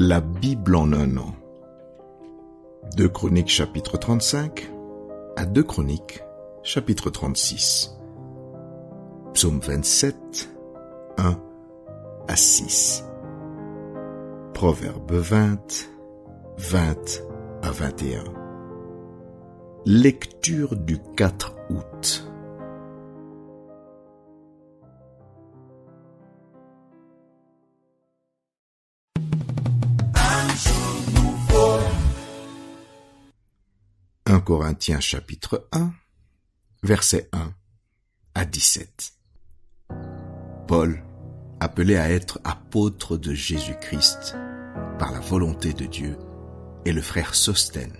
La Bible en un an. 2 Chroniques chapitre 35 à 2 Chroniques chapitre 36. Psaume 27, 1 à 6. Proverbe 20, 20 à 21. Lecture du 4 août. Corinthiens chapitre 1, versets 1 à 17. Paul, appelé à être apôtre de Jésus-Christ par la volonté de Dieu, et le frère Sosthène,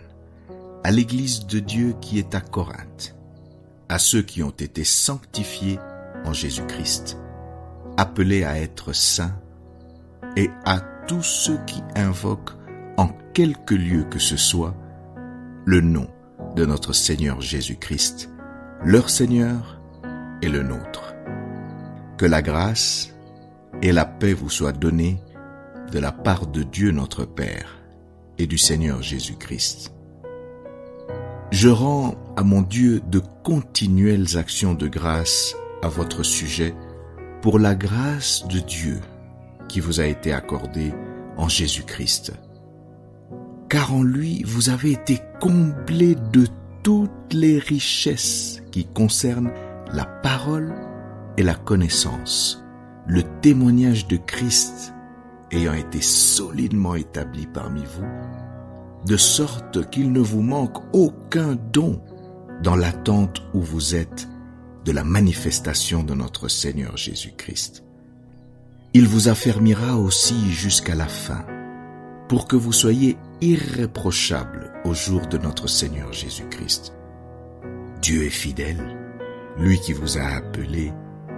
à l'église de Dieu qui est à Corinthe, à ceux qui ont été sanctifiés en Jésus-Christ, appelés à être saints, et à tous ceux qui invoquent en quelque lieu que ce soit le nom de notre Seigneur Jésus-Christ, leur Seigneur et le nôtre. Que la grâce et la paix vous soient données de la part de Dieu notre Père et du Seigneur Jésus-Christ. Je rends à mon Dieu de continuelles actions de grâce à votre sujet pour la grâce de Dieu qui vous a été accordée en Jésus-Christ. Car en lui, vous avez été comblés de toutes les richesses qui concernent la parole et la connaissance, le témoignage de Christ ayant été solidement établi parmi vous, de sorte qu'il ne vous manque aucun don dans l'attente où vous êtes de la manifestation de notre Seigneur Jésus-Christ. Il vous affermira aussi jusqu'à la fin, pour que vous soyez irréprochables au jour de notre Seigneur Jésus-Christ. Dieu est fidèle, lui qui vous a appelés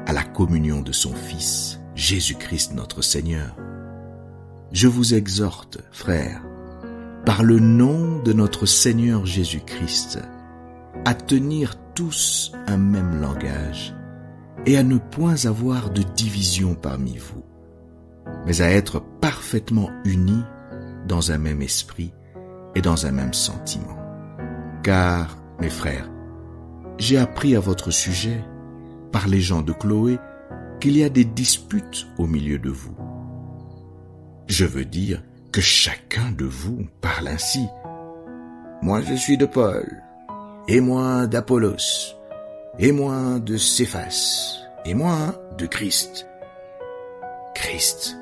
à la communion de son Fils, Jésus-Christ notre Seigneur. Je vous exhorte, frères, par le nom de notre Seigneur Jésus-Christ, à tenir tous un même langage et à ne point avoir de division parmi vous, mais à être parfaitement unis dans un même esprit et dans un même sentiment. Car, mes frères, j'ai appris à votre sujet, par les gens de Chloé, qu'il y a des disputes au milieu de vous. Je veux dire que chacun de vous parle ainsi. Moi je suis de Paul, et moi d'Apollos, et moi de Céphas, et moi de Christ. Christ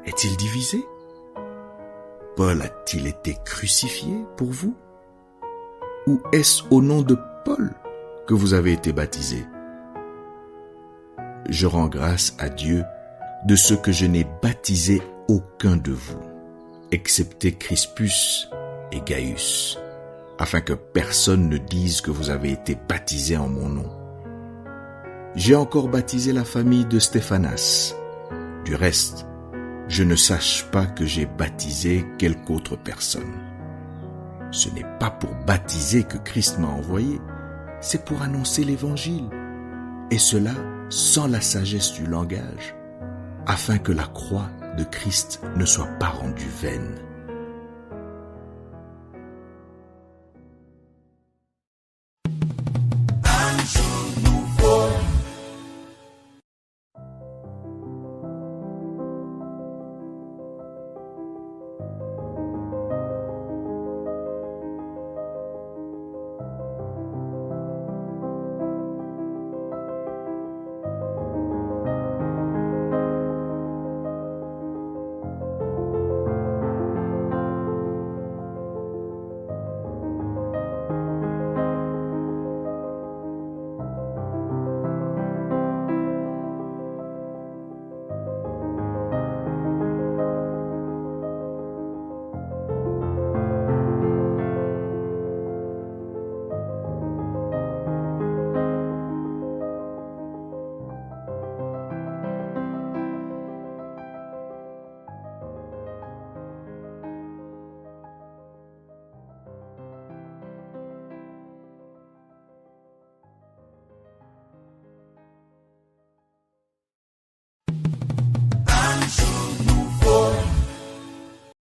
est-il divisé? Paul a-t-il été crucifié pour vous? Ou est-ce au nom de Paul que vous avez été baptisés? Je rends grâce à Dieu de ce que je n'ai baptisé aucun de vous, excepté Crispus et Gaius, afin que personne ne dise que vous avez été baptisés en mon nom. J'ai encore baptisé la famille de Stéphanas. Du reste, je ne sache pas que j'ai baptisé quelque autre personne. Ce n'est pas pour baptiser que Christ m'a envoyé, c'est pour annoncer l'Évangile, et cela sans la sagesse du langage, afin que la croix de Christ ne soit pas rendue vaine.